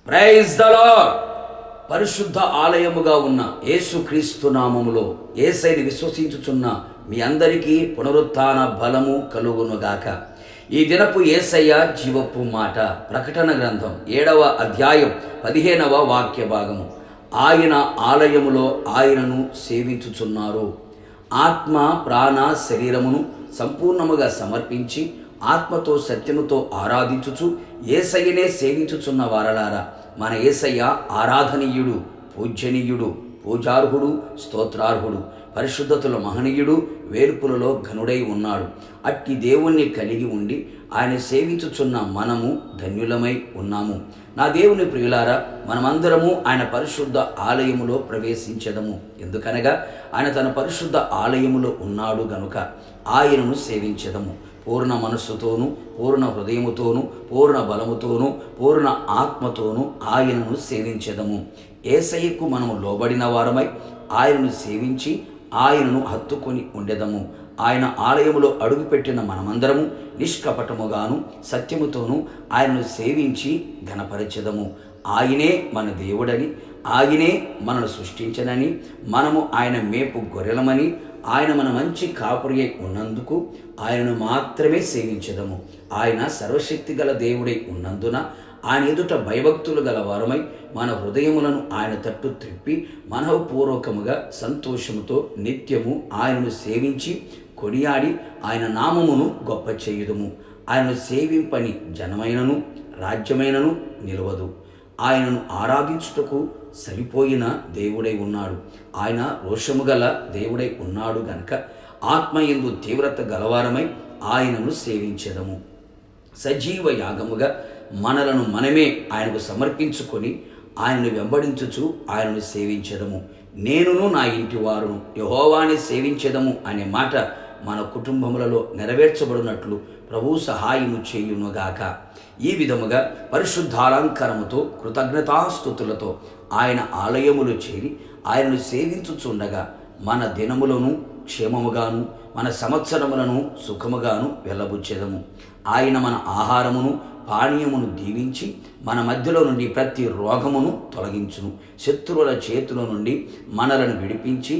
Praise the lord. పరిశుద్ధ ఆలయముగా ఉన్న యేసుక్రీస్తు నామములో యేసయ్యని విశ్వసించుచున్న మీ అందరికీ పునరుత్థాన బలము కలుగునుగాక. ఈ దినపు యేసయ్య జీవపు మాట. ప్రకటన గ్రంథం 7వ అధ్యాయం 15వ వాక్య భాగము. ఆయన ఆలయములో ఆయనను సేవించుచున్నారు. ఆత్మ ప్రాణ శరీరమును సంపూర్ణముగా సమర్పించి ఆత్మతో సత్యముతో ఆరాధించుచు యేసయ్యనే సేవించుచున్న వారలారా, మన యేసయ్య ఆరాధనీయుడు, పూజ్యనీయుడు, పూజార్హుడు, స్తోత్రార్హుడు, పరిశుద్ధతలో మహనీయుడు, వేర్పులలో ఘనుడై ఉన్నాడు. అట్టి దేవుణ్ణి కలిగి ఉండి ఆయన సేవించుచున్న మనము ధన్యులమై ఉన్నాము. నా దేవుని ప్రియులారా, మనమందరము ఆయన పరిశుద్ధ ఆలయములో ప్రవేశించెదము. ఎందుకనగా ఆయన తన పరిశుద్ధ ఆలయములో ఉన్నాడు గనుక ఆయనను సేవించెదము. పూర్ణ మనస్సుతోనూ, పూర్ణ హృదయముతోనూ, పూర్ణ బలముతోనూ, పూర్ణ ఆత్మతోనూ ఆయనను సేవించెదము. యేసయ్యకు మనము లోబడిన వారమై ఆయనను సేవించి ఆయనను హత్తుకొని ఉండెదము. ఆయన ఆలయములో అడుగుపెట్టిన మనమందరము నిష్కపటముగాను సత్యముతోనూ ఆయనను సేవించి ఘనపరచెదము. ఆయనే మన దేవుడని, ఆయనే మనను సృష్టించనని, మనము ఆయన మేపు గొర్రెలమని, ఆయన మన మంచి కాపురి ఉన్నందుకు ఆయనను మాత్రమే సేవించెదము. ఆయన సర్వశక్తి గల దేవుడై ఉన్నందున ఆయన ఎదుట భయభక్తులు గల వారమై మన హృదయములను ఆయన తట్టు త్రిప్పి మనఃపూర్వకముగా సంతోషముతో నిత్యము ఆయనను సేవించి కొనియాడి ఆయన నామమును గొప్ప చేయుదుము. ఆయనను సేవింపని జనమైనను రాజ్యమైనను నిలవదు. ఆయనను ఆరాధించుటకు సరిపోయిన దేవుడై ఉన్నాడు. ఆయన రోషము గల దేవుడై ఉన్నాడు గనక ఆత్మయందు తీవ్రత గలవారమై ఆయనను సేవించెదము. సజీవ యాగముగా మనలను మనమే ఆయనకు సమర్పించుకొని ఆయనను వెంబడించుచు ఆయనను సేవించెదము. నేనును నా ఇంటి వారును యెహోవాని సేవించెదము అనే మాట మన కుటుంబములలో నెరవేర్చబడినట్లు ప్రభు సహాయము చేయునుగాక. ఈ విధముగా పరిశుద్ధాలంకారముతో కృతజ్ఞతాస్తుతులతో ఆయన ఆలయములు చేరి ఆయనను సేవించుచుండగా మన దినములను క్షేమముగాను మన సంవత్సరములను సుఖముగాను వెళ్ళబుచ్చెదము. ఆయన మన ఆహారమును పానీయమును దీవించి మన మధ్యలో నుండి ప్రతి రోగమును తొలగించును. శత్రువుల చేతుల నుండి మనలను విడిపించి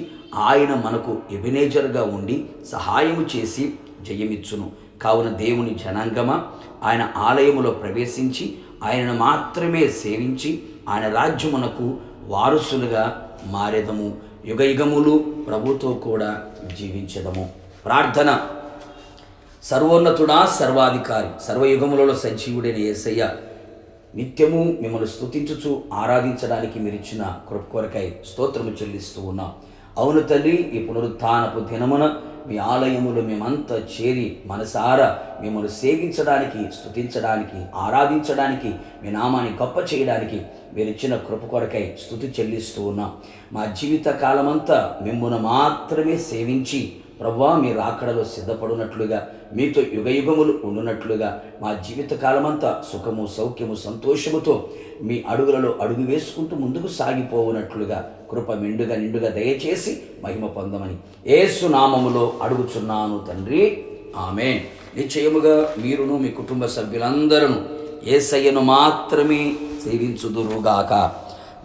ఆయన మనకు ఎబెనేజర్గా ఉండి సహాయము చేసి జయమిచ్చును. కావున దేవుని జనాంగమా, ఆయన ఆలయములో ప్రవేశించి ఆయనను మాత్రమే సేవించి ఆయన రాజ్యమునకు వారసులుగా మారెదము. యుగయుగములు ప్రభుతో కూడా జీవించెదము. ప్రార్థన. సర్వోన్నతుడా, సర్వాధికారి, సర్వయుగములలో సజీవుడైన యేసయ్య, నిత్యము మిమ్మల్ని స్తుతించుచు ఆరాధించడానికి మీరిచ్చిన కృప కొరకై స్తోత్రము చెల్లిస్తూ ఉన్నాం. అవును తండ్రి, ఈ పునరుత్థానపు దినమున మీ ఆలయములో మేమంతా చేరి మనసారా మిమ్మల్ని సేవించడానికి, స్తుతించడానికి, ఆరాధించడానికి, మీ నామాన్ని గొప్ప చేయడానికి మీరిచ్చిన కృప కొరకై స్తుతి చెల్లిస్తూ ఉన్నాం. మా జీవిత కాలమంతా మిమ్మల్ని మాత్రమే సేవించి ప్రభువా మీ రాకడలో సిద్ధపడినట్లుగా, మీతో యుగయుగములు ఉండునట్లుగా మా జీవిత కాలమంతా సుఖము, సౌఖ్యము, సంతోషముతో మీ అడుగులలో అడుగు వేసుకుంటూ ముందుకు సాగిపోవునట్లుగా కృప మెండుగా నిండుగా దయచేసి మహిమ పొందమని యేసు నామములో అడుగుచున్నాను తండ్రి, ఆమేన్. నిశ్చయముగా మీరును మీ కుటుంబ సభ్యులందరూ యేసయ్యను మాత్రమే సేవించుదురుగాక.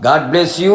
God bless you.